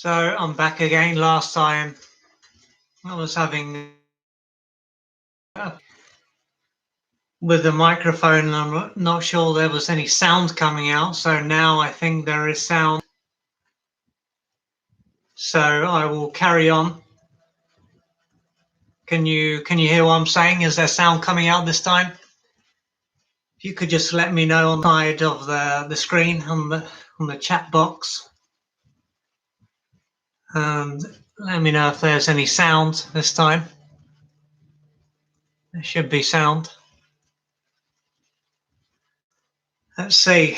So I'm back again. Last time I was having with the microphone, and I'm not sure there was any sound coming out. So now I think there is sound. So I will carry on. Can you hear what I'm saying? Is there sound coming out this time? If you could just let me know on the side of the screen on the chat box, and let me know if there's any sound this time. There should be sound. Let's see.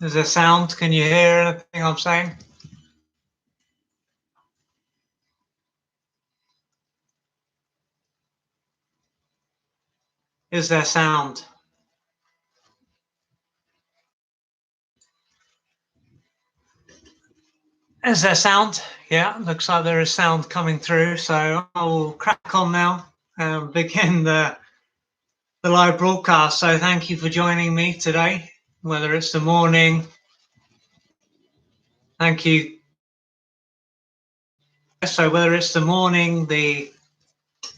Is there sound? Can you hear anything I'm saying? Is there sound? Is there sound? Yeah, looks like there is sound coming through. So I will crack on now and begin the live broadcast. So thank you for joining me today, whether it's the morning. Thank you. So whether it's the morning, the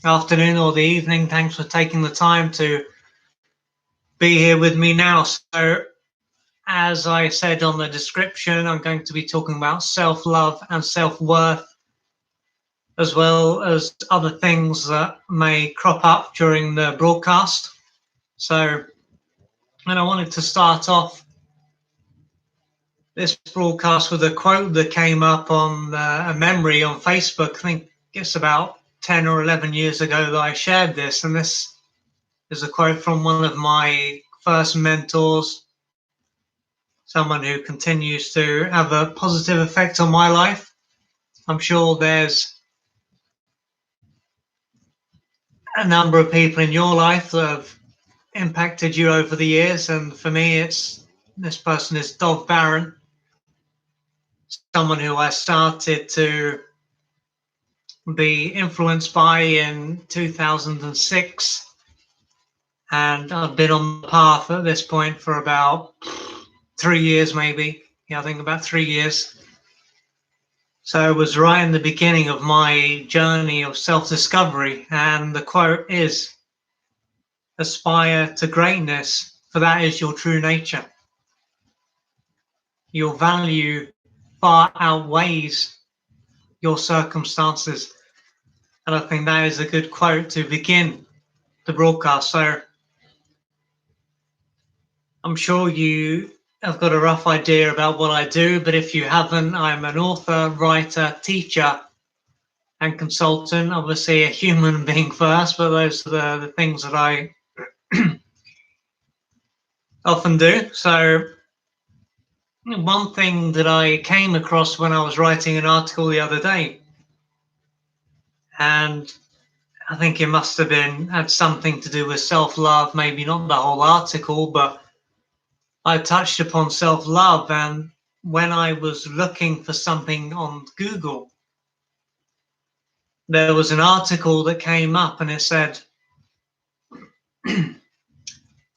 afternoon, or the evening, thanks for taking the time to be here with me now. So as I said on the description, I'm going to be talking about self-love and self-worth, as well as other things that may crop up during the broadcast. So, and I wanted to start off this broadcast with a quote that came up on a memory on Facebook. I think it's about 10 or 11 years ago that I shared this, and this is a quote from one of my first mentors, someone who continues to have a positive effect on my life. I'm sure there's a number of people in your life that have impacted you over the years, and for me, this person is Dov Barron, someone who I started to be influenced by in 2006, and I've been on the path at this point for about 3 years, maybe. Yeah, I think about 3 years. So it was right in the beginning of my journey of self-discovery, and the quote is, "Aspire to greatness, for that is your true nature. Your value far outweighs your circumstances." And I think that is a good quote to begin the broadcast. So I'm sure you have got a rough idea about what I do, but if you haven't, I'm an author, writer, teacher, and consultant. Obviously a human being first, but those are the things that I often do. So one thing that I came across when I was writing an article the other day, and I think it must have had something to do with self-love, maybe not the whole article, but I touched upon self-love, and when I was looking for something on Google, there was an article that came up and it said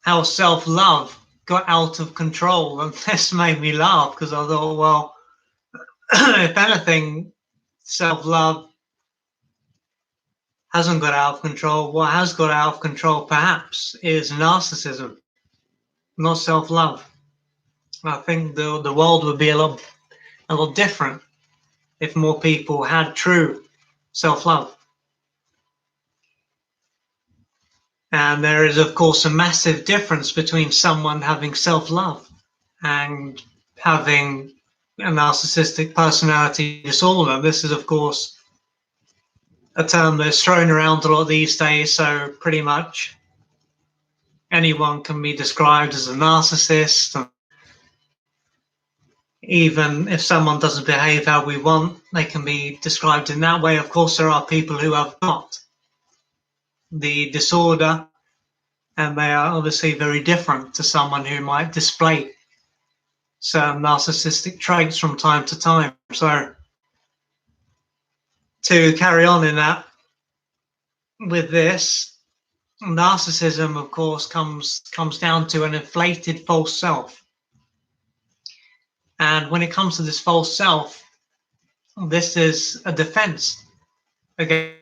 how self-love got out of control. And this made me laugh because I thought, well, if anything, self-love hasn't got out of control. What has got out of control perhaps is narcissism, not self-love. I think the world would be a lot different if more people had true self-love. And there is, of course, a massive difference between someone having self-love and having a narcissistic personality disorder. This is, of course, a term that's thrown around a lot these days, so pretty much anyone can be described as a narcissist. Even if someone doesn't behave how we want, they can be described in that way. Of course, there are people who have got the disorder, and they are obviously very different to someone who might display certain narcissistic traits from time to time. So to carry on in that, with this, Narcissism, of course, comes down to an inflated false self. And when it comes to this false self, this is a defense against,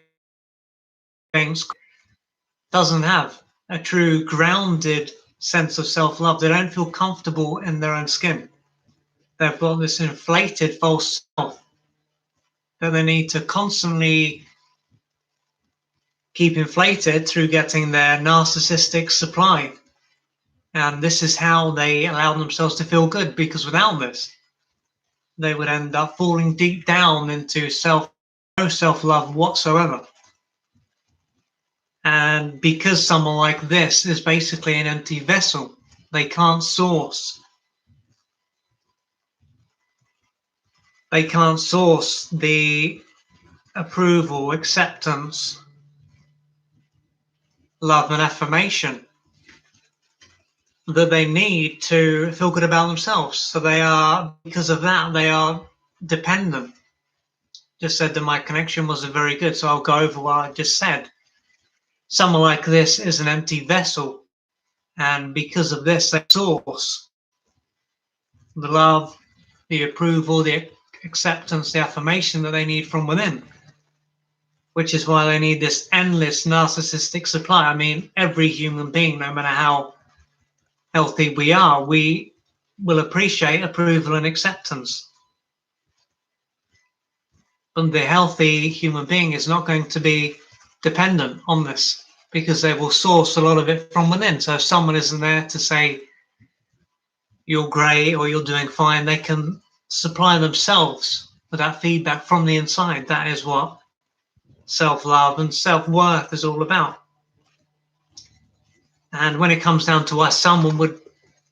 doesn't have a true grounded sense of self-love. They don't feel comfortable in their own skin. They've got this inflated false self that they need to constantly keep inflated through getting their narcissistic supply. And this is how they allow themselves to feel good, because without this, they would end up falling deep down into no self-love whatsoever. And because someone like this is basically an empty vessel, they can't source the approval, acceptance, love, and affirmation that they need to feel good about themselves. So because of that, they are dependent. Just said that my connection wasn't very good, so I'll go over what I just said. Someone like this is an empty vessel, and because of this, they source the love, the approval, the acceptance, the affirmation that they need from within, which is why they need this endless narcissistic supply. I mean, every human being, no matter how healthy we are, we will appreciate approval and acceptance. But the healthy human being is not going to be dependent on this, because they will source a lot of it from within. So if someone isn't there to say you're great or you're doing fine, they can supply themselves with that feedback from the inside. That is what self-love and self-worth is all about. And when it comes down to why someone would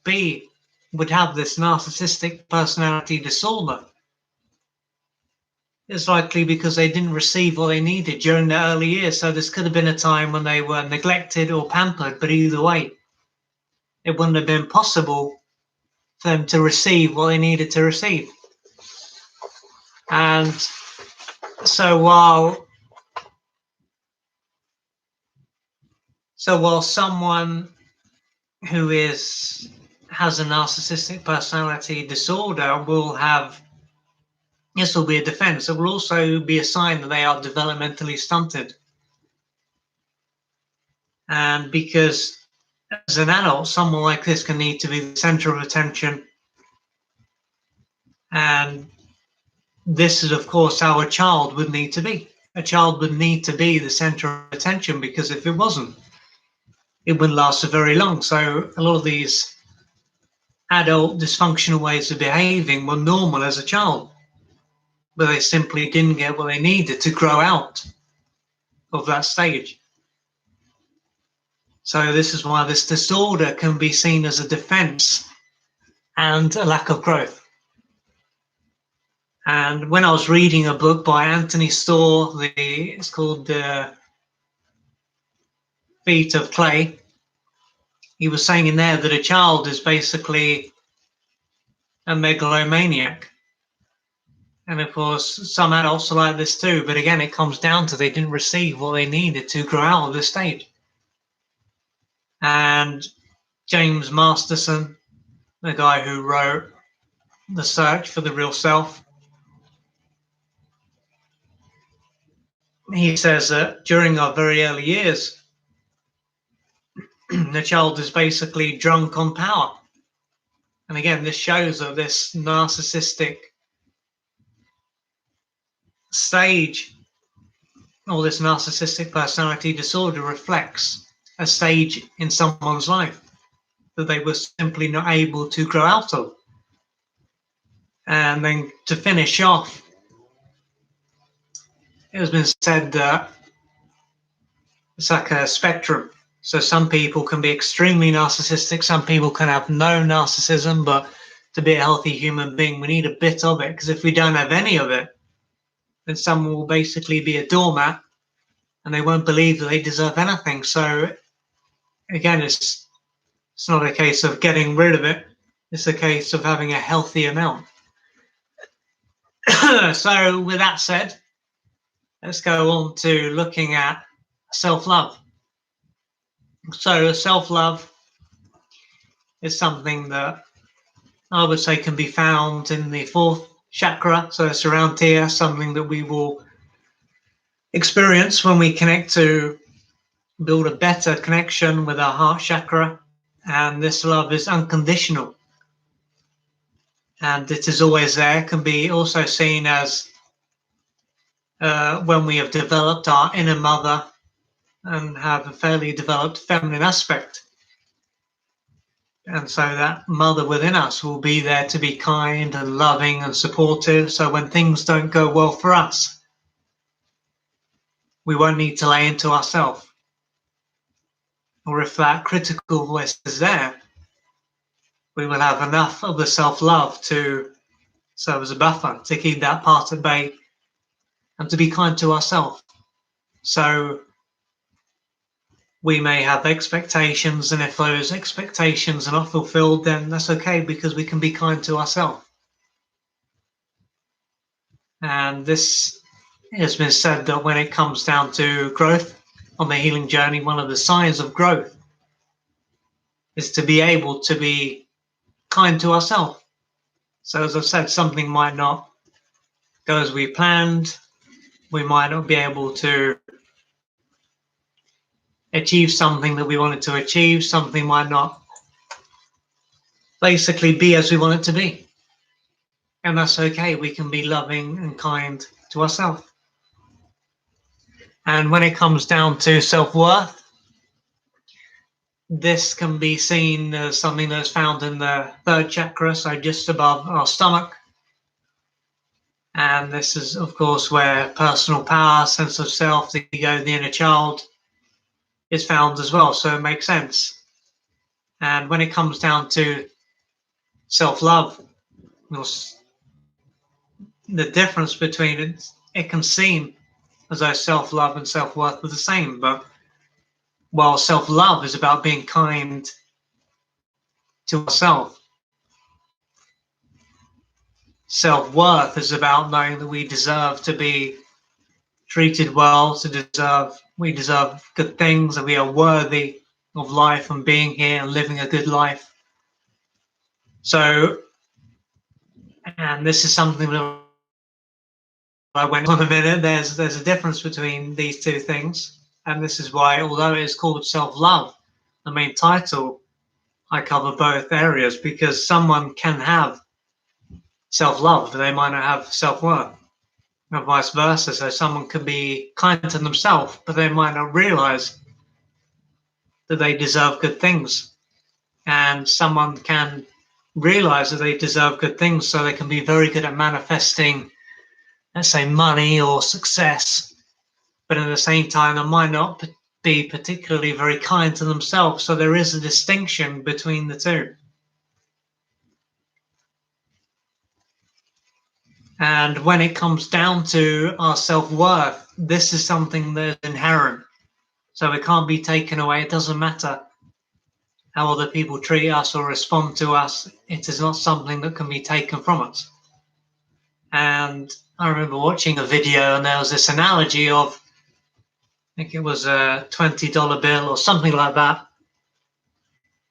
have this narcissistic personality disorder, it's likely because they didn't receive what they needed during their early years. So this could have been a time when they were neglected or pampered, but either way, it wouldn't have been possible for them to receive what they needed to receive. And so while someone who has a narcissistic personality disorder will have, this will be a defense. It will also be a sign that they are developmentally stunted. And because as an adult, someone like this can need to be the center of attention. And this is, of course, how a child would need to be. A child would need to be the center of attention, because if it wasn't, it wouldn't last for very long. So a lot of these adult dysfunctional ways of behaving were normal as a child, but they simply didn't get what they needed to grow out of that stage. So this is why this disorder can be seen as a defense and a lack of growth. And when I was reading a book by Anthony Storr, it's called The Feet of Clay, he was saying in there that a child is basically a megalomaniac. And of course, some adults are like this too. But again, it comes down to they didn't receive what they needed to grow out of this stage. And James Masterson, the guy who wrote The Search for the Real Self, he says that during our very early years, the child is basically drunk on power. And again, this shows that this narcissistic stage, or this narcissistic personality disorder, reflects a stage in someone's life that they were simply not able to grow out of. And then to finish off, it has been said that it's like a spectrum. So some people can be extremely narcissistic, some people can have no narcissism, but to be a healthy human being, we need a bit of it, because if we don't have any of it, then someone will basically be a doormat and they won't believe that they deserve anything. So again, it's not a case of getting rid of it, it's a case of having a healthy amount. So with that said, let's go on to looking at self-love. So self-love is something that I would say can be found in the fourth chakra. So it's around here, something that we will experience when we connect to build a better connection with our heart chakra. And this love is unconditional. And it is always there. It can be also seen as when we have developed our inner mother and have a fairly developed feminine aspect. And so that mother within us will be there to be kind and loving and supportive. So when things don't go well for us, we won't need to lay into ourselves. Or if that critical voice is there, we will have enough of the self-love to serve as a buffer, to keep that part at bay and to be kind to ourselves. So we may have expectations, and if those expectations are not fulfilled, then that's okay, because we can be kind to ourselves. And this has been said that when it comes down to growth on the healing journey, one of the signs of growth is to be able to be kind to ourselves. So as I've said, something might not go as we planned. We might not be able to achieve something that we wanted to achieve. Something might not basically be as we want it to be. And that's okay. We can be loving and kind to ourselves. And when it comes down to self-worth, this can be seen as something that's found in the third chakra, so just above our stomach. And this is, of course, where personal power, sense of self, the ego, the inner child is found as well. So it makes sense. And when it comes down to self-love, the difference between it can seem as though self-love and self-worth are the same, but while self-love is about being kind to ourselves, self-worth is about knowing that we deserve to be treated well, we deserve good things, and we are worthy of life and being here and living a good life. So, and this is something that I went on a minute. There's a difference between these two things, and this is why, although it is called self-love, the main title, I cover both areas, because someone can have self-love, but they might not have self-worth, and vice versa. So someone can be kind to themselves, but they might not realize that they deserve good things. And someone can realize that they deserve good things, so they can be very good at manifesting, let's say, money or success, but at the same time they might not be particularly very kind to themselves. So there is a distinction between the two. And when it comes down to our self-worth, this is something that is inherent, so it can't be taken away. It doesn't matter how other people treat us or respond to us. It is not something that can be taken from us. And I remember watching a video, and there was this analogy of, I think it was a $20 bill or something like that.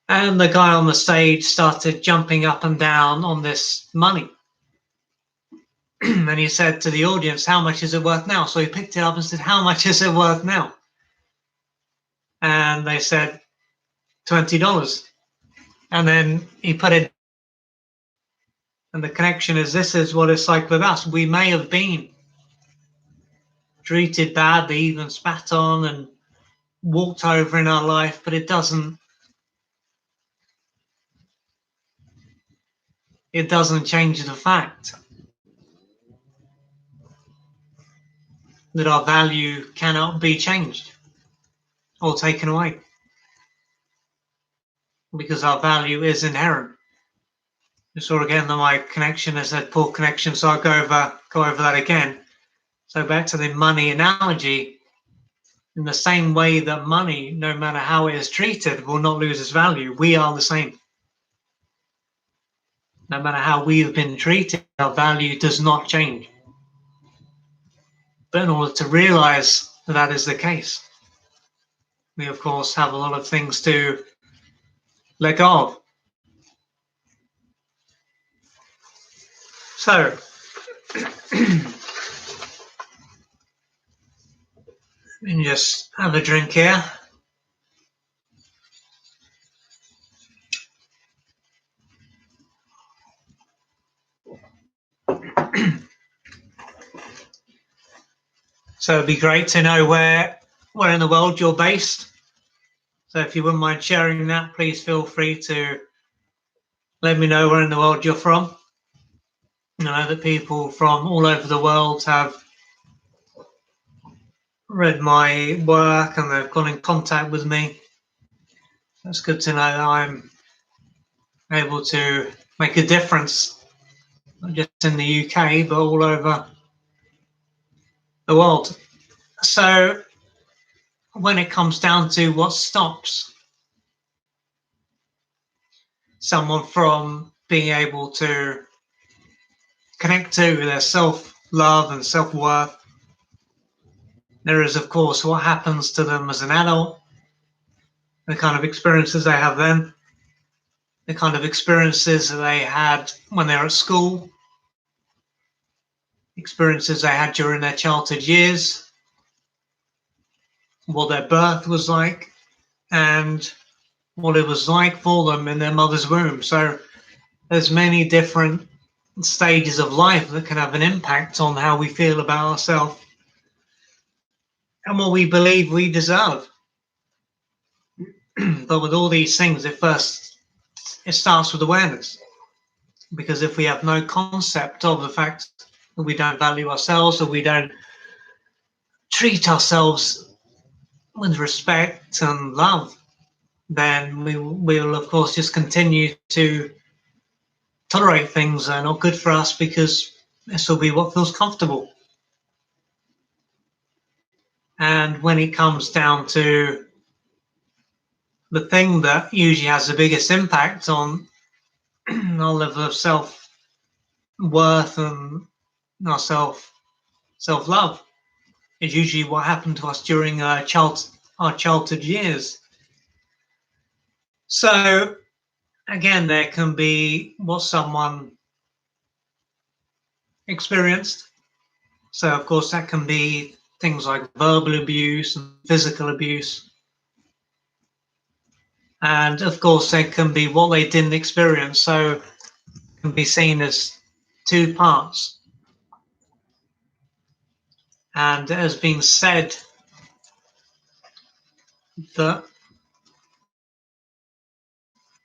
And the guy on the stage started jumping up and down on this money. And he said to the audience, "How much is it worth now?" So he picked it up and said, "How much is it worth now?" And they said, $20. And then he put it, and the connection is, this is what it's like with us. We may have been treated badly, even spat on and walked over in our life, but it doesn't change the fact that our value cannot be changed or taken away, because our value is inherent. You saw again that my connection has had poor connection, so I'll go over that again. So back to the money analogy, in the same way that money, no matter how it is treated, will not lose its value, we are the same. No matter how we have been treated, our value does not change. But in order to realize that is the case, we of course have a lot of things to let go of. So, and just have a drink here. So it'd be great to know where in the world you're based. So if you wouldn't mind sharing that, please feel free to let me know where in the world you're from. I know that people from all over the world have read my work and they've gone in contact with me. That's good to know that I'm able to make a difference, not just in the UK, but all over the world. So when it comes down to what stops someone from being able to connect to their self-love and self-worth, there is, of course, what happens to them as an adult, the kind of experiences they have then, the kind of experiences that they had when they were at school, experiences they had during their childhood years, what their birth was like, and what it was like for them in their mother's womb. So there's many different stages of life that can have an impact on how we feel about ourselves and what we believe we deserve. But with all these things, it starts with awareness. Because if we have no concept of the fact that we don't value ourselves, or we don't treat ourselves with respect and love, then we will of course just continue to tolerate things that are not good for us, because this will be what feels comfortable. And when it comes down to the thing that usually has the biggest impact on our level of self-worth and our self-love, is usually what happened to us during our childhood years. So again, there can be what someone experienced. So of course that can be things like verbal abuse and physical abuse. And of course there can be what they didn't experience. So it can be seen as two parts. And it has been said that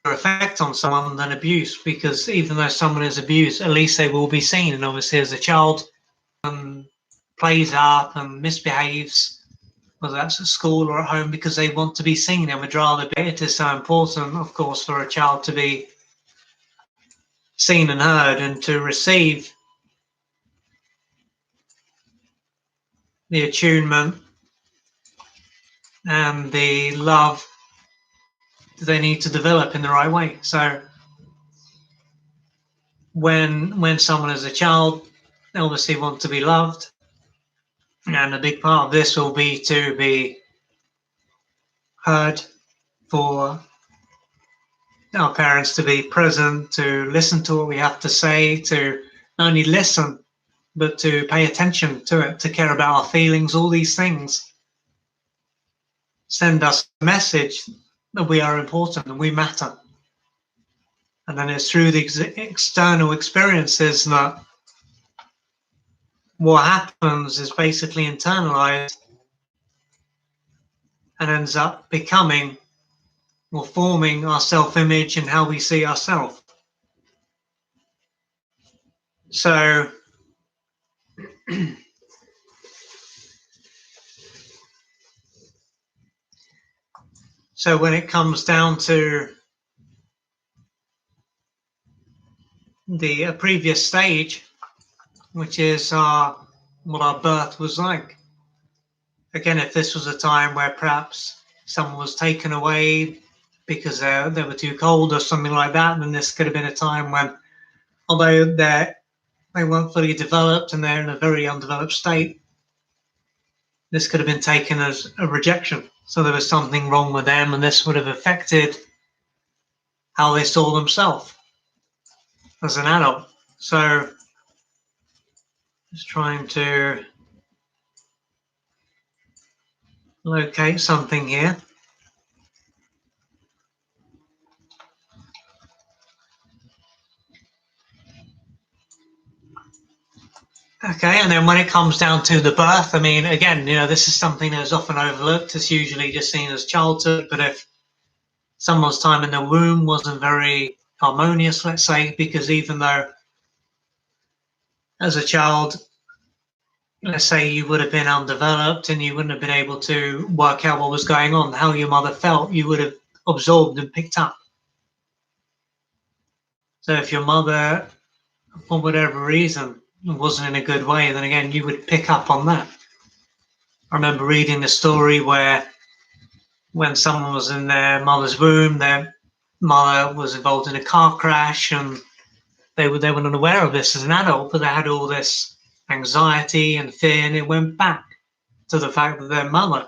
effect on someone than abuse, because even though someone is abused, at least they will be seen. And obviously as a child plays up and misbehaves, whether that's at school or at home, because they want to be seen and would rather be. It is so important, of course, for a child to be seen and heard and to receive the attunement and the love that they need to develop in the right way. So when someone is a child, they obviously want to be loved, and a big part of this will be to be heard, for our parents to be present, to listen to what we have to say, to not only listen, but to pay attention to it, to care about our feelings. All these things send us a message that we are important and we matter. And then it's through the external experiences that what happens is basically internalized and ends up becoming or forming our self-image and how we see ourselves. So so when it comes down to the previous stage, which is what our birth was like. Again, if this was a time where perhaps someone was taken away because they were too cold or something like that, then this could have been a time when, although they weren't fully developed and they're in a very undeveloped state, this could have been taken as a rejection. So there was something wrong with them, and this would have affected how they saw themselves as an adult. So just trying to locate something here. Okay, and then when it comes down to the birth, I mean, again, this is something that is often overlooked. It's usually just seen as childhood, but if someone's time in the womb wasn't very harmonious, let's say, because even though as a child, let's say you would have been undeveloped and you wouldn't have been able to work out what was going on, how your mother felt, you would have absorbed and picked up. So if your mother, for whatever reason, wasn't in a good way, then again, you would pick up on that. I remember reading a story where when someone was in their mother's womb, their mother was involved in a car crash, and they were unaware of this as an adult, but they had all this anxiety and fear, and it went back to the fact that their mother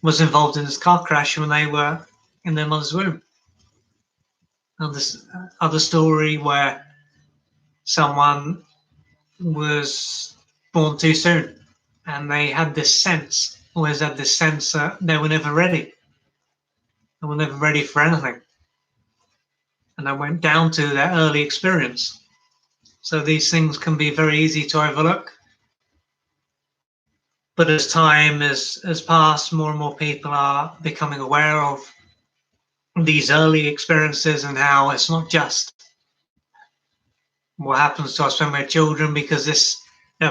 was involved in this car crash when they were in their mother's womb. And this other story where someone was born too soon, and they had this sense, always had this sense that they were never ready. They were never ready for anything. And they went down to their early experience. So these things can be very easy to overlook. But as time has passed, more and more people are becoming aware of these early experiences and how it's not just what happens to us when we're children, because this,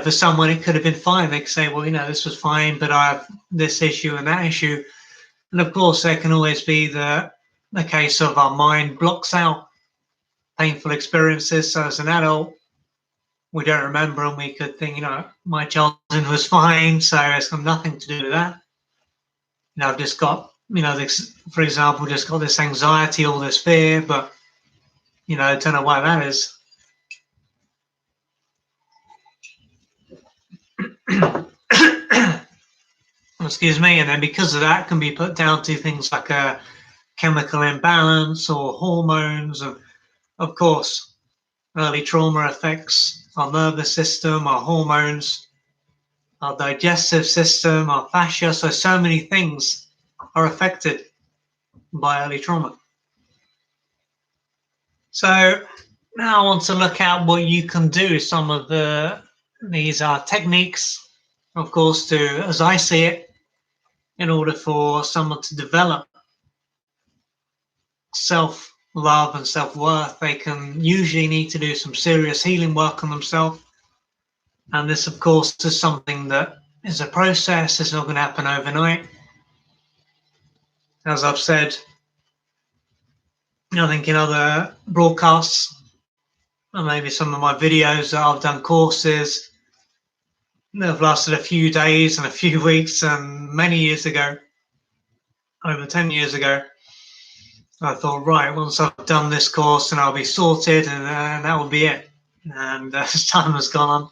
for someone, it could have been fine. They could say, well, this was fine, but I have this issue and that issue. And of course, there can always be the case of our mind blocks out painful experiences. So as an adult, we don't remember, and we could think, my childhood was fine, so it's got nothing to do with that. I've just got, this, for example, just got this anxiety or this fear, but, I don't know why that is. Excuse me. And then because of that, can be put down to things like a chemical imbalance or hormones. And of course, early trauma affects our nervous system, our hormones, our digestive system, our fascia. So many things are affected by early trauma. So now I want to look at what you can do. Some of these are techniques, of course, to, as I see it, in order for someone to develop self-love and self-worth, they can usually need to do some serious healing work on themselves. And this, of course, is something that is a process. It's not going to happen overnight. As I've said, I think in other broadcasts, and maybe some of my videos that I've done courses, they've lasted a few days and a few weeks, and many years ago, over 10 years ago, I thought, right, once I've done this course and I'll be sorted, and that will be it. And as time has gone on,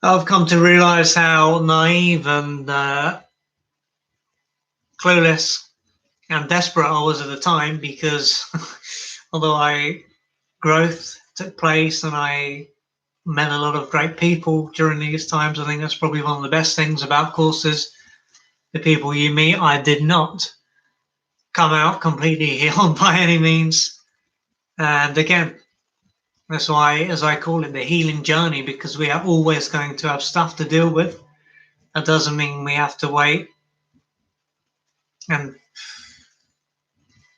I've come to realize how naive and clueless and desperate I was at the time, because although growth took place and I met a lot of great people during these times, I think that's probably one of the best things about courses. The people you meet, I did not come out completely healed by any means. And again, that's why, as I call it, the healing journey, because we are always going to have stuff to deal with. That doesn't mean we have to wait and,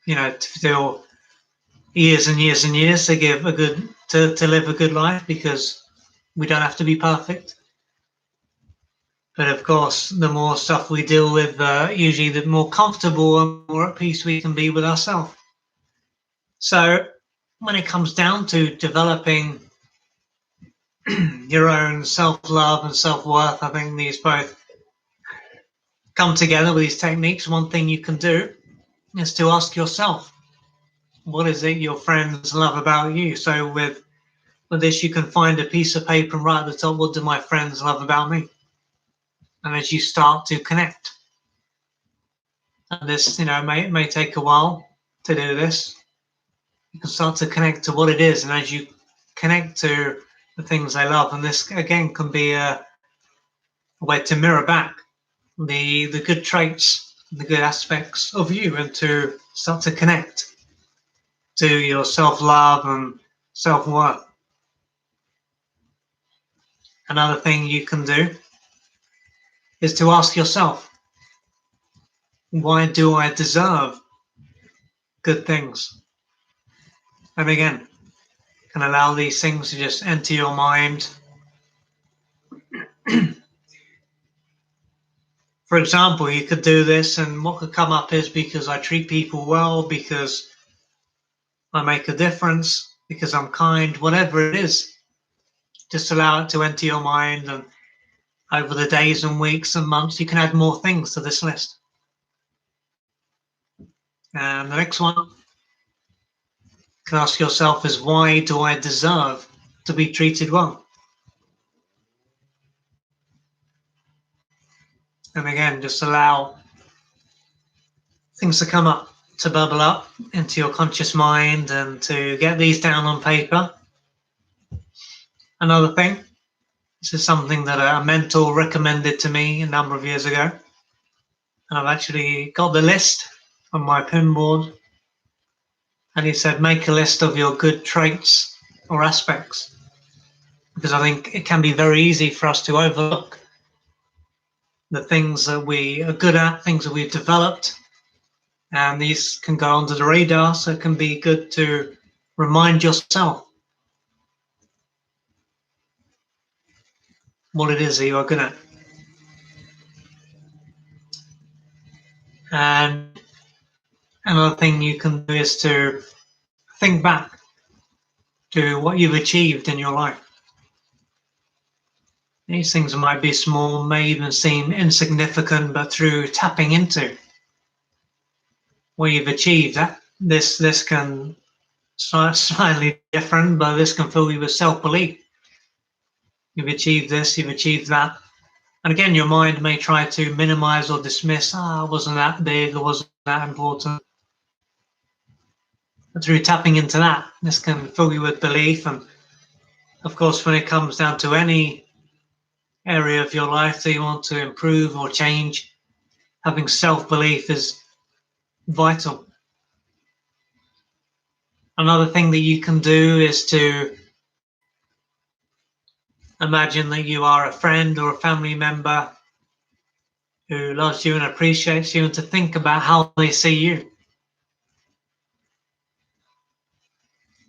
till years and years and years to give to live a good life, because we don't have to be perfect. But of course, the more stuff we deal with, usually the more comfortable and more at peace we can be with ourselves. So when it comes down to developing your own self-love and self-worth, I think these both come together with these techniques. One thing you can do is to ask yourself, what is it your friends love about you? So with this, you can find a piece of paper and write at the top, what do my friends love about me? And as you start to connect And this, may take a while to do this. You can start to connect to what it is, and as you connect to the things they love, and this again can be a way to mirror back the good traits, the good aspects of you, and to start to connect to your self-love and self-worth. Another thing you can do is to ask yourself, why do I deserve good things? And again, can allow these things to just enter your mind. For example, you could do this, and what could come up is because I treat people well, because I make a difference, because I'm kind, whatever it is. Just allow it to enter your mind, and over the days and weeks and months, you can add more things to this list. And the next one you can ask yourself is, why do I deserve to be treated well? And again, just allow things to come up, to bubble up into your conscious mind, and to get these down on paper. Another thing, this is something that a mentor recommended to me a number of years ago. And I've actually got the list on my pin board. And he said, make a list of your good traits or aspects. Because I think it can be very easy for us to overlook the things that we are good at, things that we've developed. And these can go under the radar, so it can be good to remind yourself what it is that you are good at. And another thing you can do is to think back to what you've achieved in your life. These things might be small, may even seem insignificant, but through tapping into what you've achieved, this can slightly different, but this can fill you with self-belief. You've achieved this, you've achieved that. And again, your mind may try to minimize or dismiss, it wasn't that big, it wasn't that important. But through tapping into that, this can fill you with belief. And of course, when it comes down to any area of your life that you want to improve or change, having self-belief is vital. Another thing that you can do is to imagine that you are a friend or a family member who loves you and appreciates you, and to think about how they see you.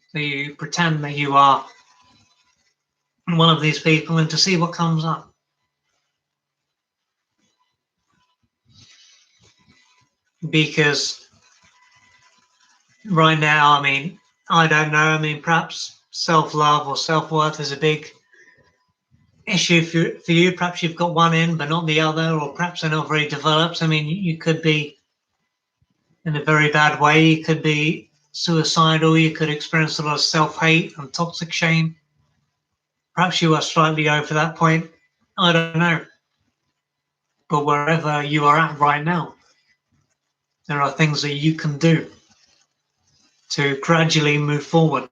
So you pretend that you are one of these people, and to see what comes up. Because right now, I don't know, perhaps self-love or self-worth is a big issue for you. Perhaps you've got one in but not the other, or perhaps they're not very developed. You could be in a very bad way. You could be suicidal. You could experience a lot of self-hate and toxic shame. Perhaps you are slightly over that point. I don't know. But wherever you are at right now, there are things that you can do to gradually move forward.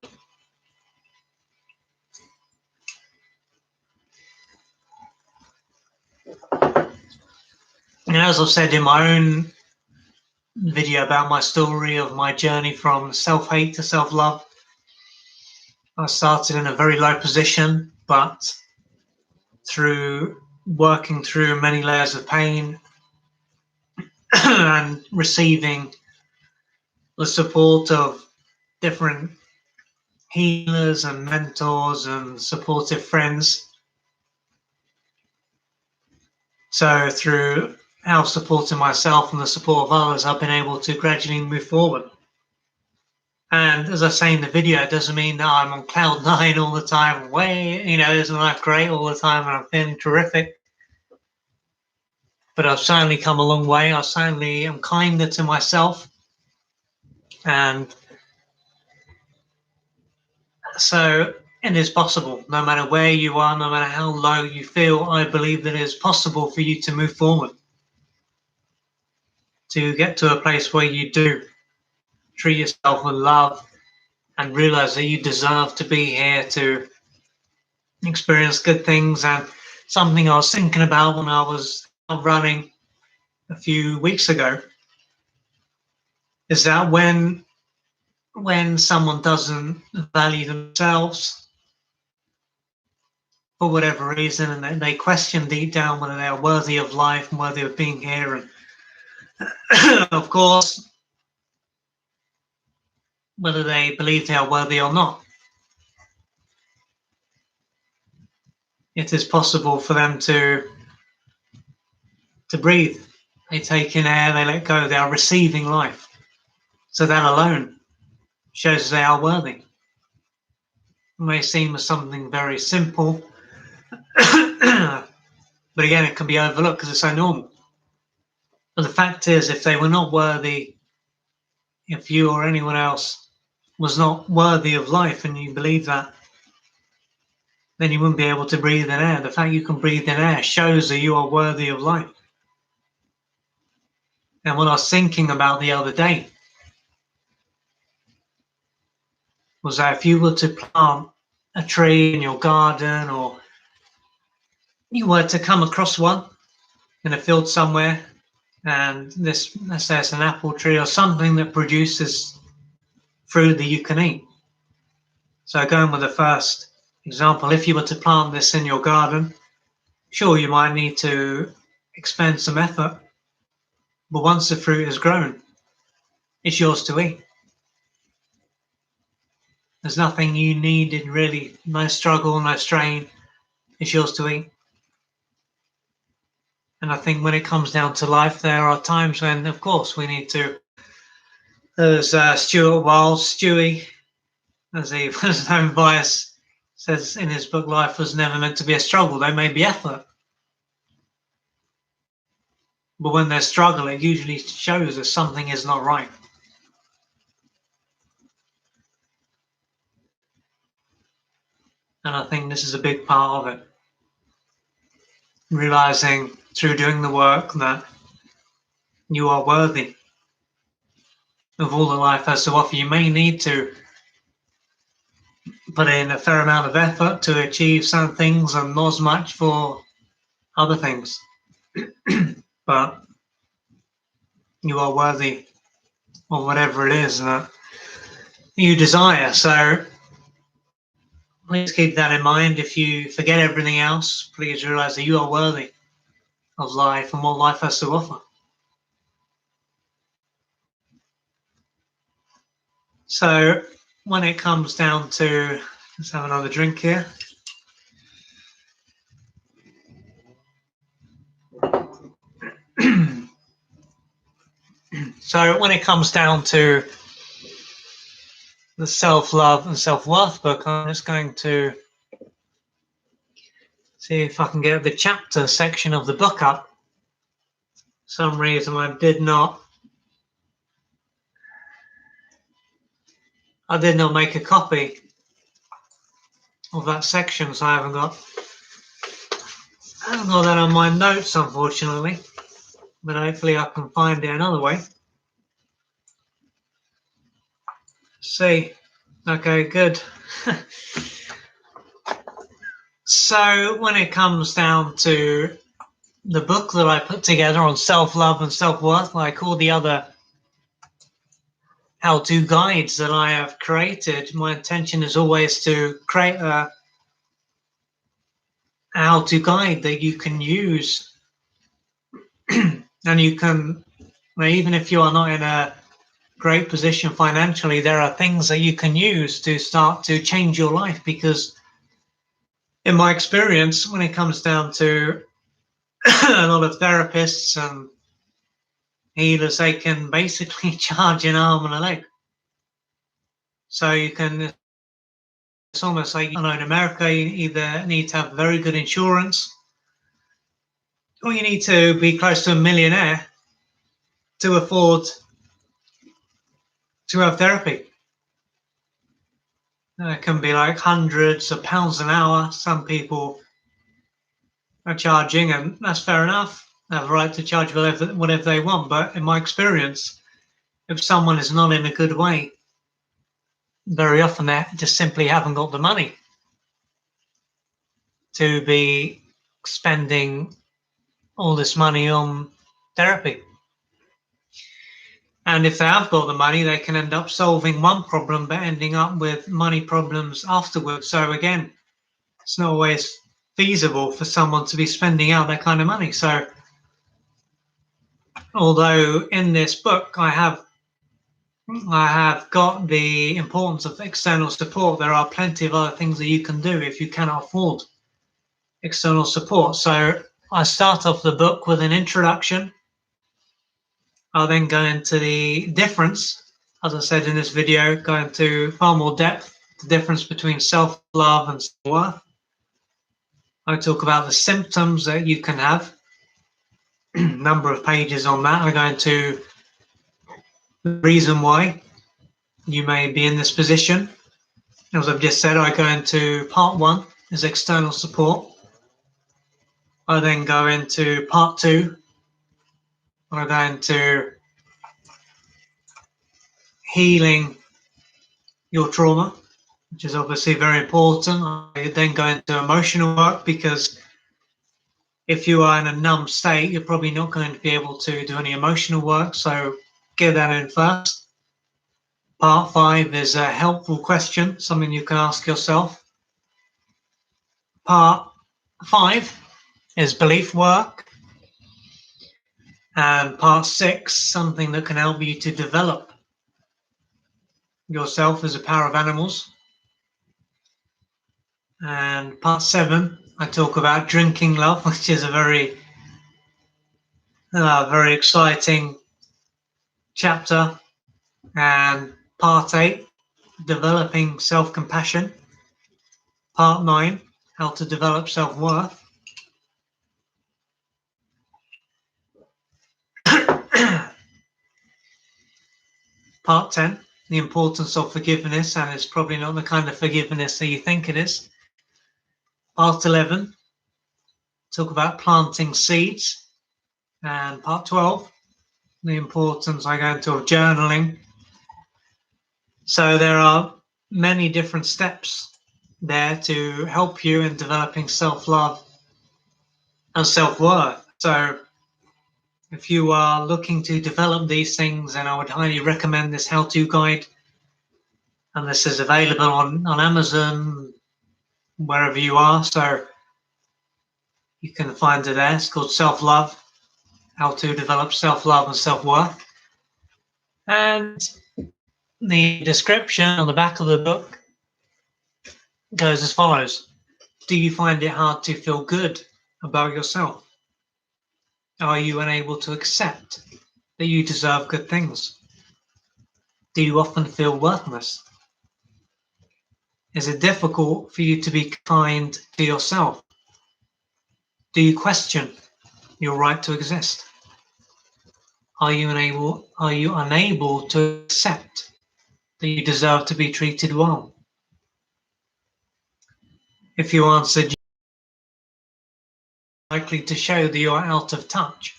And as I've said in my own video about my story of my journey from self-hate to self-love, I started in a very low position, but through working through many layers of pain and receiving the support of different healers and mentors and supportive friends. So through how supporting myself and the support of others, I've been able to gradually move forward. And as I say in the video, it doesn't mean that I'm on cloud nine all the time, isn't life great all the time and I'm feeling terrific. But I've certainly come a long way. I certainly am kinder to myself. And so it is possible, no matter where you are, no matter how low you feel, I believe that it is possible for you to move forward. to get to a place where you do treat yourself with love and realize that you deserve to be here to experience good things. And something I was thinking about when I was out running a few weeks ago is that when someone doesn't value themselves for whatever reason, and they question deep down whether they are worthy of life and worthy of being here, and of course, whether they believe they are worthy or not, it is possible for them to breathe. They take in air, they let go, they are receiving life. So that alone shows they are worthy. It may seem as something very simple, but again, it can be overlooked because it's so normal. But the fact is, if they were not worthy, if you or anyone else was not worthy of life and you believe that, then you wouldn't be able to breathe in air. The fact you can breathe in air shows that you are worthy of life. And what I was thinking about the other day was that if you were to plant a tree in your garden, or you were to come across one in a field somewhere, and this, let's say it's an apple tree or something that produces fruit that you can eat. So going with the first example, if you were to plant this in your garden, sure, you might need to expend some effort, but once the fruit is grown, it's yours to eat. There's nothing you needed really, no struggle, no strain, it's yours to eat. And I think when it comes down to life, there are times when, of course, we need to, as Stuart Wilde, Stewie, as he was known by us, says in his book, life was never meant to be a struggle. There may be effort. But when there's struggle, it usually shows that something is not right. And I think this is a big part of it. Realizing through doing the work that you are worthy of all that life has to offer. You may need to put in a fair amount of effort to achieve some things and not as much for other things. But you are worthy of whatever it is that you desire. So please keep that in mind. If you forget everything else, please realize that you are worthy of life and what life has to offer. So when it comes down to, let's have another drink here. So when it comes down to the self-love and self-worth book, I'm just going to see if I can get the chapter section of the book up. For some reason I did not make a copy of that section, so I haven't got that on my notes, unfortunately, but hopefully I can find it another way. See, okay, good. So when it comes down to the book that I put together on self-love and self-worth, like all the other how-to guides that I have created, my intention is always to create a how-to guide that you can use. And you can, even if you are not in a great position financially, there are things that you can use to start to change your life. Because in my experience, when it comes down to a lot of therapists and healers, they can basically charge an arm and a leg. So you can, it's almost like, in America, you either need to have very good insurance, or you need to be close to a millionaire to afford to have therapy. It can be like hundreds of pounds an hour. Some people are charging, and that's fair enough. They have a right to charge whatever they want. But in my experience, if someone is not in a good way, very often they just simply haven't got the money to be spending all this money on therapy. And if they have got the money, they can end up solving one problem but ending up with money problems afterwards. So again, it's not always feasible for someone to be spending out that kind of money. So although in this book I have got the importance of external support, there are plenty of other things that you can do if you cannot afford external support. So I start off the book with an introduction. I'll then go into the difference, as I said in this video, go into far more depth, the difference between self-love and self-worth. I talk about the symptoms that you can have, number of pages on that. I go into the reason why you may be in this position. As I've just said, I go into part 1 is external support. I then go into part 2. I go into healing your trauma, which is obviously very important. I then go into emotional work, because if you are in a numb state, you're probably not going to be able to do any emotional work. So get that in first. Part 5 is a helpful question, something you can ask yourself. Part 5 is belief work. And part 6, something that can help you to develop yourself as a power of animals. And part 7, I talk about drinking love, which is a very exciting chapter. And part 8, developing self-compassion. Part 9, how to develop self-worth. Part 10, the importance of forgiveness, and it's probably not the kind of forgiveness that you think it is. Part 11, talk about planting seeds. And part 12, the importance I go into of journaling. So there are many different steps there to help you in developing self-love and self-worth. So if you are looking to develop these things, then I would highly recommend this how-to guide. And this is available on Amazon, wherever you are. So you can find it there. It's called Self-Love, How to Develop Self-Love and Self-Worth. And the description on the back of the book goes as follows. Do you find it hard to feel good about yourself? Are you unable to accept that you deserve good things? Do you often feel worthless? Is it difficult for you to be kind to yourself? Do you question your right to exist? Are you unable to accept that you deserve to be treated well? If you answered, you're likely to show that you are out of touch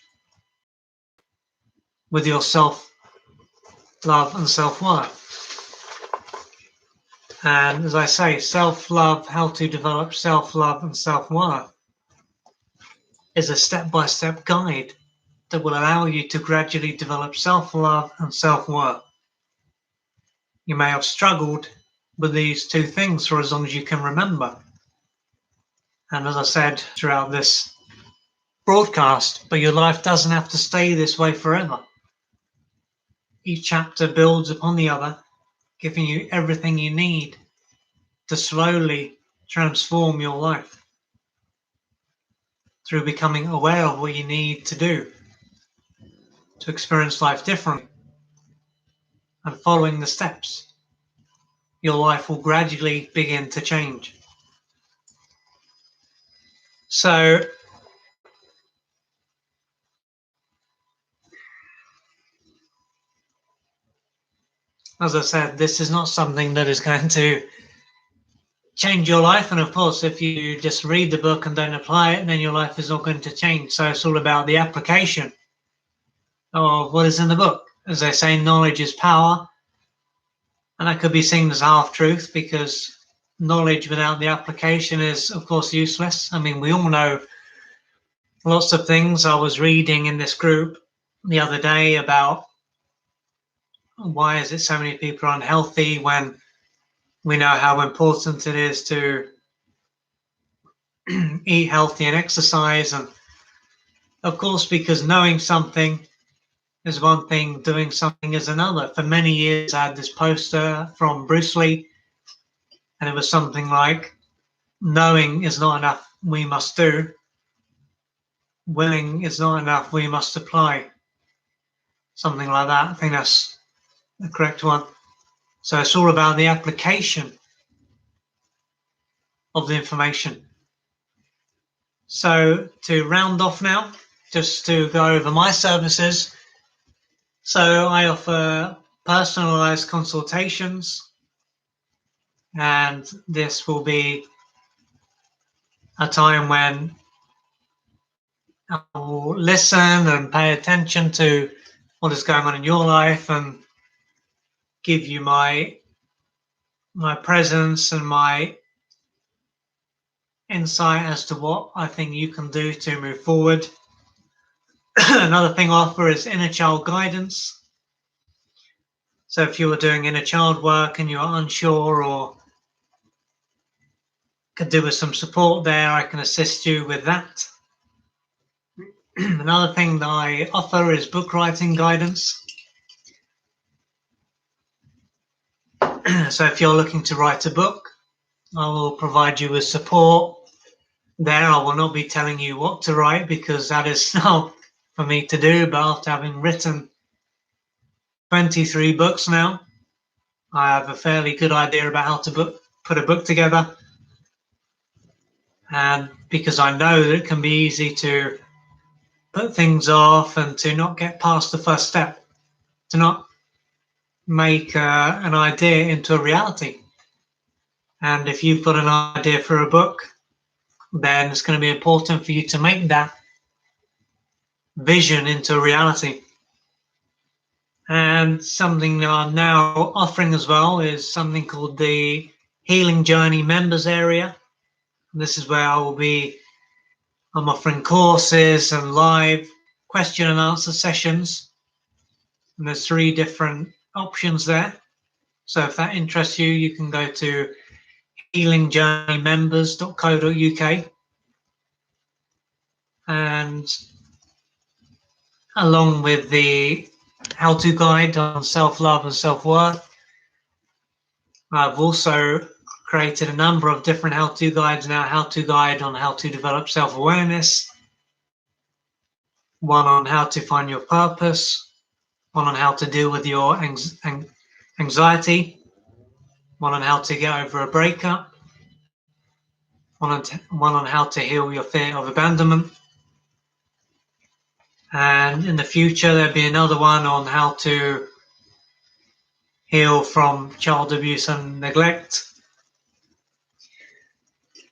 with your self-love and self-worth. And as I say, self-love, how to develop self-love and self-worth, is a step-by-step guide that will allow you to gradually develop self-love and self-worth. You may have struggled with these two things for as long as you can remember. And as I said throughout this broadcast, but your life doesn't have to stay this way forever. Each chapter builds upon the other, giving you everything you need to slowly transform your life through becoming aware of what you need to do to experience life differently. And following the steps, your life will gradually begin to change. So, as I said, this is not something that is going to change your life. And of course, if you just read the book and don't apply it, then your life is not going to change. So it's all about the application of what is in the book. As they say, knowledge is power. And that could be seen as half-truth, because knowledge without the application is, of course, useless. I mean, we all know lots of things. I was reading in this group the other day about why is it so many people are unhealthy when we know how important it is to eat healthy and exercise. And of course, because knowing something is one thing, doing something is another. For many years, I had this poster from Bruce Lee, and it was something like, knowing is not enough, we must do. Willing is not enough, we must apply. Something like that. I think that's the correct one. So it's all about the application of the information. So to round off now, just to go over my services. So I offer personalized consultations, and this will be a time when I will listen and pay attention to what is going on in your life and give you my presence and my insight as to what I think you can do to move forward. Another thing I offer is inner child guidance. So if you are doing inner child work and you're unsure or could do with some support there, I can assist you with that. Another thing that I offer is book writing guidance. So if you're looking to write a book, I will provide you with support there. I will not be telling you what to write, because that is not for me to do. But after having written 23 books now, I have a fairly good idea about how to put a book together. And because I know that it can be easy to put things off and to not get past the first step, to not make an idea into a reality. And if you've got an idea for a book, then it's going to be important for you to make that vision into reality. And something that I'm now offering as well is something called the Healing Journey Members Area. And this is where I'm offering courses and live question and answer sessions. And there's 3 different options there. So if that interests you, you can go to healingjourneymembers.co.uk, and along with the how-to guide on self-love and self-worth, I've also created a number of different how-to guides now. How-to guide on how to develop self-awareness, one on how to find your purpose, one on how to deal with your anxiety, one on how to get over a breakup, one on how to heal your fear of abandonment. And in the future, there'll be another one on how to heal from child abuse and neglect.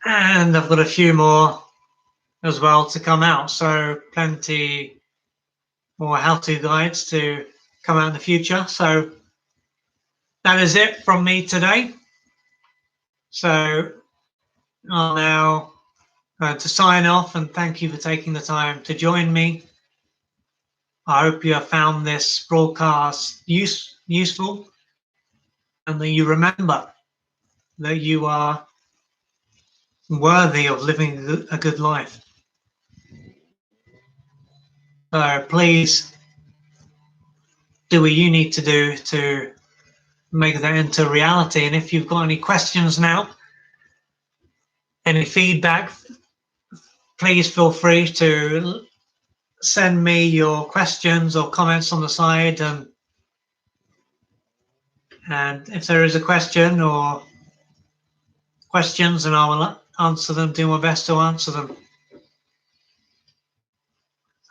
And I've got a few more as well to come out. So plenty more how-to guides to come out in the future. So that is it from me today. So I'm now going to sign off, and thank you for taking the time to join me. I hope you have found this broadcast useful, and that you remember that you are worthy of living a good life. So please do what you need to do to make that into reality. And if you've got any questions now, any feedback, please feel free to send me your questions or comments on the side. And if there is a question or questions, and I will answer them, do my best to answer them.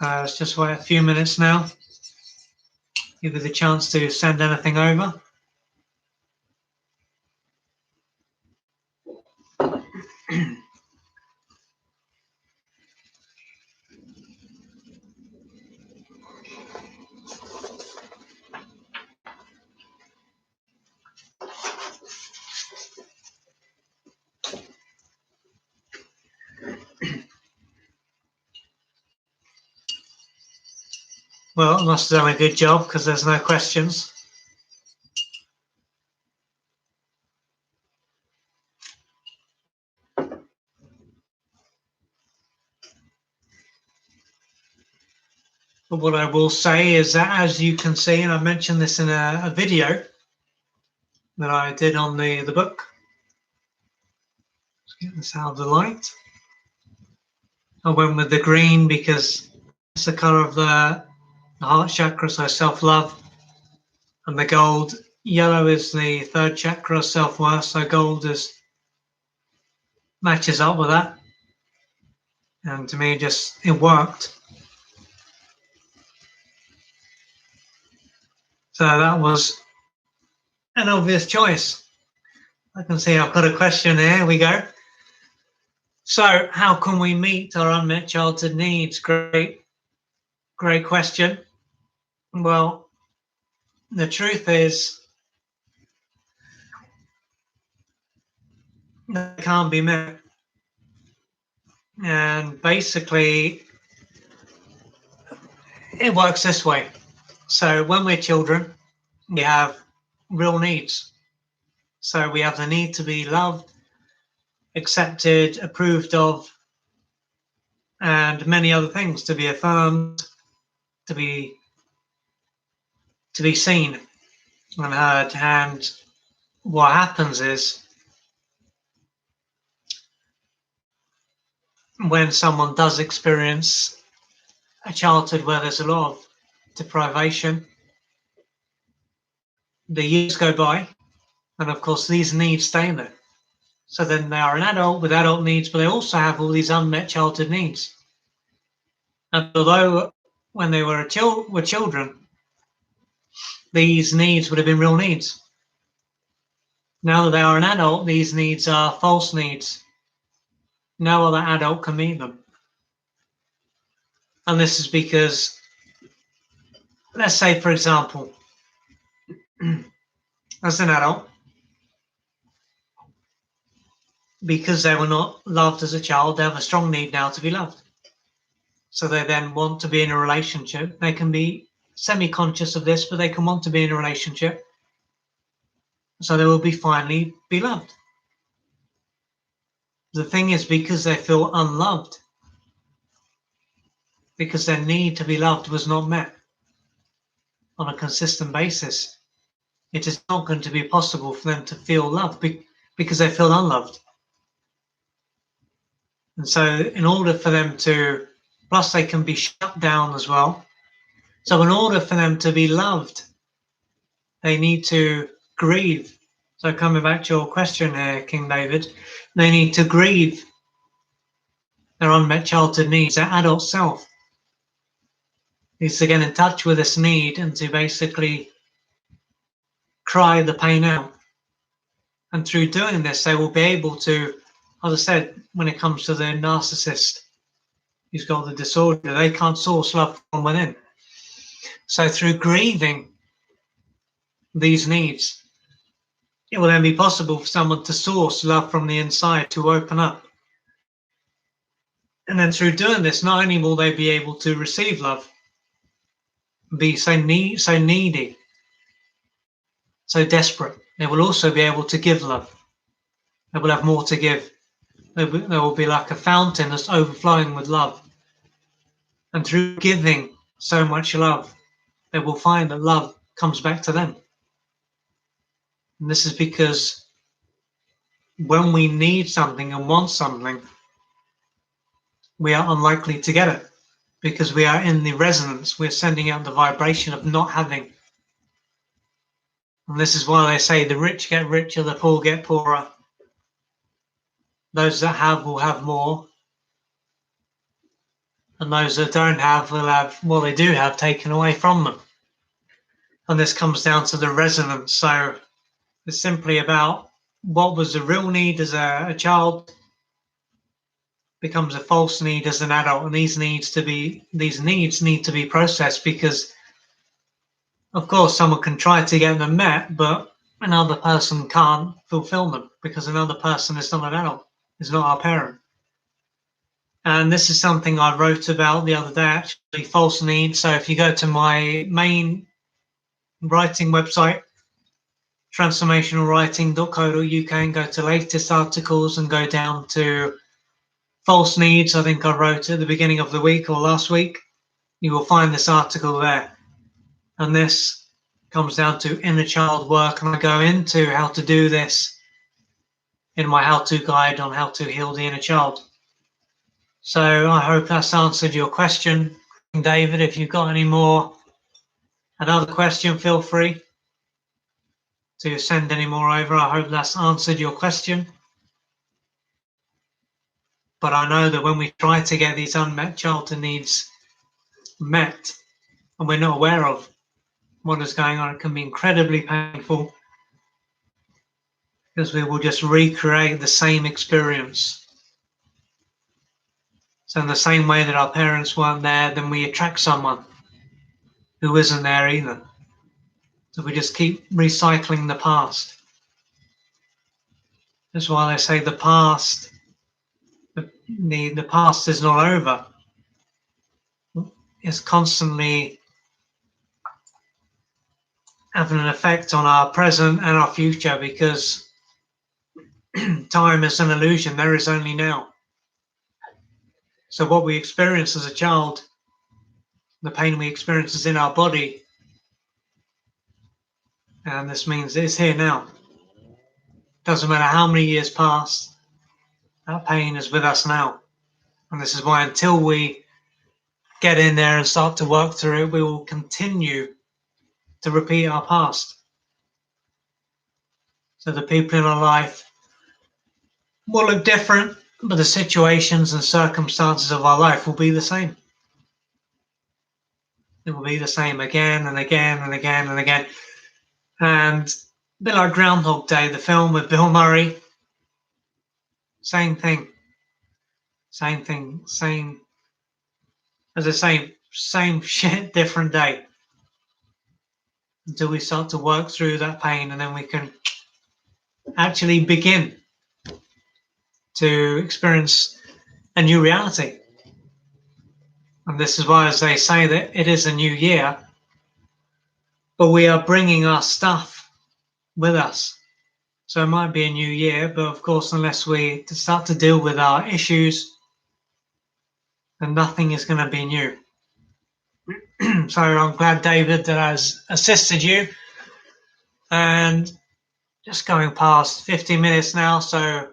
Let's just wait a few minutes now, give you the chance to send anything over. Well, I must have done a good job because there's no questions. But what I will say is that, as you can see, and I mentioned this in a video that I did on the book. Let's get this out of the light. I went with the green because it's the color of the heart chakra, so self-love. And the gold, yellow is the third chakra, self-worth, so gold matches up with that. And to me, it worked. So that was an obvious choice. I can see I've got a question here. Here we go. So how can we meet our unmet childhood needs? Great question. Well, the truth is they can't be met. And basically, it works this way. So when we're children, we have real needs. So we have the need to be loved, accepted, approved of, and many other things, to be affirmed, to be seen and heard. And what happens is, when someone does experience a childhood where there's a lot of deprivation, the years go by, and of course these needs stay there. So then they are an adult with adult needs, but they also have all these unmet childhood needs. And although when they were children, these needs would have been real needs. Now that they are an adult, these needs are false needs. No other adult can meet them. And this is because, let's say, for example, as an adult, because they were not loved as a child, they have a strong need now to be loved. So they then want to be in a relationship. They can be semi-conscious of this, but they can want to be in a relationship. So they will finally be loved. The thing is, because they feel unloved, because their need to be loved was not met on a consistent basis, it is not going to be possible for them to feel loved because they feel unloved. And so in order for them to, plus they can be shut down as well. So in order for them to be loved, they need to grieve. So coming back to your question here, King David, they need to grieve their unmet childhood needs. Their adult self needs to get in touch with this need and to basically cry the pain out. And through doing this, they will be able to, as I said, when it comes to the narcissist who's got the disorder, they can't source love from within. So through grieving these needs, it will then be possible for someone to source love from the inside, to open up. And then through doing this, not only will they be able to receive love, be so needy, so desperate, they will also be able to give love. They will have more to give. They will be like a fountain that's overflowing with love. And through giving so much love, they will find that love comes back to them. And this is because when we need something and want something, we are unlikely to get it because we are in the resonance. We're sending out the vibration of not having. And this is why they say the rich get richer, the poor get poorer. Those that have will have more. And those that don't have will have what they do have taken away from them. And this comes down to the resonance. So it's simply about what was the real need as a child, becomes a false need as an adult, and these needs need to be processed, because of course someone can try to get them met, but another person can't fulfill them because another person is not an adult, is not our parent. And this is something I wrote about the other day, actually, false needs. So if you go to my main writing website, transformationalwriting.co.uk, and go to latest articles and go down to false needs, I think I wrote at the beginning of the week or last week, you will find this article there. And this comes down to inner child work, and I go into how to do this in my how-to guide on how to heal the inner child. So I hope that's answered your question, David. If you've got another question, feel free to send any more over. I hope that's answered your question. But I know that when we try to get these unmet childhood needs met, and we're not aware of what is going on, it can be incredibly painful, because we will just recreate the same experience. So in the same way that our parents weren't there, then we attract someone who isn't there either. So we just keep recycling the past. That's why they say the past is not over. It's constantly having an effect on our present and our future, because time is an illusion. There is only now. So what we experience as a child, the pain we experience is in our body, and this means it's here now. Doesn't matter how many years pass, that pain is with us now. And this is why until we get in there and start to work through it, we will continue to repeat our past. So the people in our life will look different, but the situations and circumstances of our life will be the same. It will be the same again and again and again and again. And a bit like Groundhog Day, the film with Bill Murray, same thing. Same, as I say, same shit, different day. Until we start to work through that pain, and then we can actually begin to experience a new reality. And this is why, as they say, that it is a new year, but we are bringing our stuff with us. So it might be a new year, but of course, unless we start to deal with our issues, then nothing is going to be new. So I'm glad, David, that has assisted you. And just going past 50 minutes now, so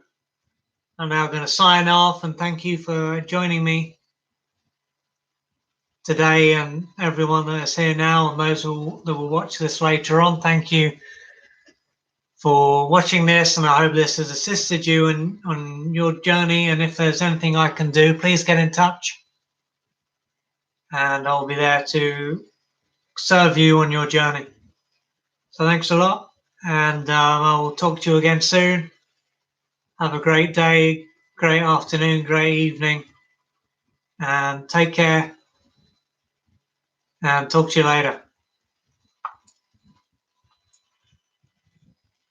I'm now going to sign off, and thank you for joining me today, and everyone that is here now, and those that will watch this later on. Thank you for watching this, and I hope this has assisted you on your journey. And if there's anything I can do, please get in touch, and I'll be there to serve you on your journey. So thanks a lot, and I will talk to you again soon. Have a great day, great afternoon, great evening, and take care, and talk to you later.